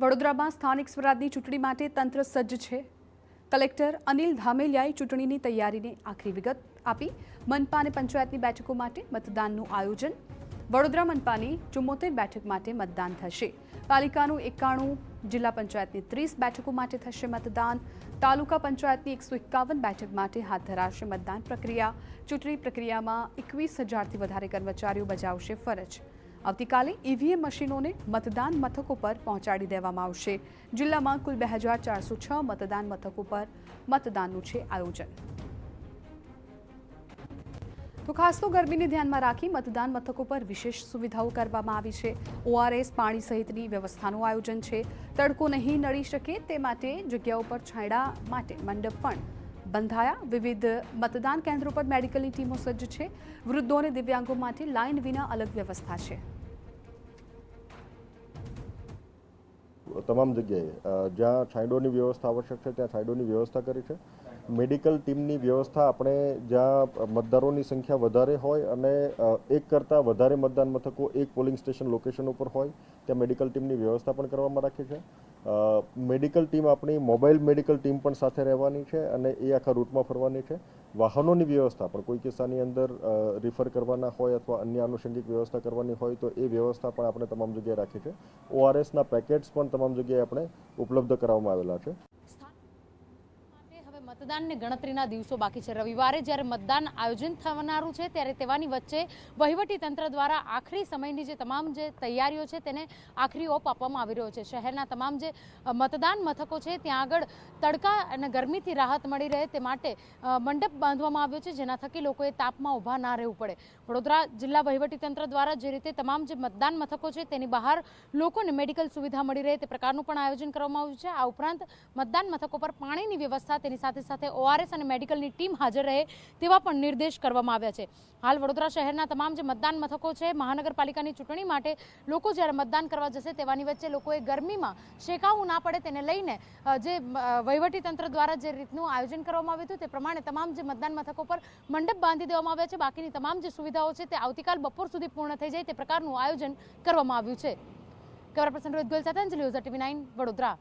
વડોદરામાં સ્થાનિક સ્વરાજની ચૂંટણી માટે તંત્ર સજ્જ છે. કલેક્ટર અનિલ ધામેલિયાએ ચૂંટણીની તૈયારીની આખરી વિગત આપી. મનપા અને પંચાયતની બેઠકો માટે મતદાનનું આયોજન. વડોદરા મનપાની 74 બેઠક માટે મતદાન થશે. પાલિકાનું 91, જિલ્લા પંચાયતની 30 બેઠકો માટે થશે મતદાન. તાલુકા પંચાયતની 151 બેઠક માટે હાથ ધરાશે મતદાન પ્રક્રિયા. ચૂંટણી પ્રક્રિયામાં 21,000થી વધારે કર્મચારીઓ બજાવશે ફરજ. આવતીકાલે ઈવીએમ મશીનોને મતદાન મથકો પર પહોંચાડી દેવામાં આવશે. જિલ્લામાં કુલ 2,406 મતદાન મથકો પર મતદાનનું છે આયોજન. તો ખાસ તો ગરમીને ધ્યાનમાં રાખી મતદાન મથકો પર વિશેષ સુવિધાઓ કરવામાં આવી છે. ઓઆરએસ પાણી સહિતની વ્યવસ્થાનું આયોજન છે. તડકો નહીં નડી શકે તે માટે જગ્યાઓ પર છાંયડા માટે મંડપ પણ બંધાયા. વિવિધ મતદાન કેન્દ્રો પર મેડિકલની ટીમો સજ્જ છે. વૃદ્ધો અને દિવ્યાંગો માટે લાઇન વિના અલગ વ્યવસ્થા છે. તમામ જગ્યાએ જ્યાં છાંયડોની વ્યવસ્થા આવશ્યક છે ત્યાં છાંયડોની વ્યવસ્થા કરી છે. મેડિકલ ટીમની વ્યવસ્થા આપણે જ્યાં મતદારોની સંખ્યા વધારે હોય અને એક કરતાં વધારે મતદાન મથકો એક પોલિંગ સ્ટેશન લોકેશન ઉપર હોય ત્યાં મેડિકલ ટીમની વ્યવસ્થા પણ કરવામાં રાખી છે. મેડિકલ ટીમ આપણી મોબાઈલ મેડિકલ ટીમ પણ સાથે રહેવાની છે અને એ આખા રૂટમાં ફરવાની છે. વાહનોની વ્યવસ્થા પણ કોઈ કિસ્સાની અંદર રિફર કરવાના હોય અથવા અન્ય આનુષંગિક વ્યવસ્થા કરવાની હોય તો એ વ્યવસ્થા પણ આપણે તમામ જગ્યાએ રાખી છે. ઓઆરએસના પેકેટ્સ પણ તમામ જગ્યાએ આપણે ઉપલબ્ધ કરાવવામાં આવેલા છે. મતદાનની ગણતરીના દિવસો બાકી છે. રવિવારે જ્યારે મતદાન આયોજન થનારું છે ત્યારે તેવાની વચ્ચે વહીવટી તંત્ર દ્વારા આખરી સમયની જે તમામ જે તૈયારીઓ છે તેને આખરી ઓપ આપવામાં આવી રહ્યો છે. શહેરના તમામ જે મતદાન મથકો છે ત્યાં આગળ તડકા અને ગરમીથી રાહત મળી રહે તે માટે મંડપ બાંધવામાં આવ્યો છે, જેના થકી લોકોએ તાપમાં ઊભા ના રહેવું પડે. વડોદરા જિલ્લા વહીવટી તંત્ર દ્વારા જે રીતે તમામ જે મતદાન મથકો છે તેની બહાર લોકોને મેડિકલ સુવિધા મળી રહે તે પ્રકારનું પણ આયોજન કરવામાં આવ્યું છે. આ ઉપરાંત મતદાન મથકો પર પાણીની વ્યવસ્થા તેની સાથે ઓઆરએસ અને મેડિકલની ટીમ હાજર રહે તેવા પણ નિર્દેશ કરવામાં આવ્યા છે. હાલ વડોદરા શહેરના તમામ જે મતદાન મથકો છે, મહાનગરપાલિકાની ચૂંટણી માટે લોકો જ્યારે મતદાન કરવા જશે તેવાની વચ્ચે લોકોએ ગરમીમાં શેકાવું ના પડે તેને લઈને જે વહીવટી તંત્ર દ્વારા જે રીતનું આયોજન કરવામાં આવ્યું હતું તે પ્રમાણે તમામ જે મતદાન મથકો પર મંડપ બાંધી દેવામાં આવ્યા છે. બાકીની તમામ જે સુવિધાઓ છે તે આવતીકાલ બપોર સુધી પૂર્ણ થઈ જાય તે પ્રકારનું આયોજન કરવામાં આવ્યું છે. કેમેરા પર્સન રોહિત ગોયલ સાથે અંજલિ ઓઝા, TV9 વડોદરા.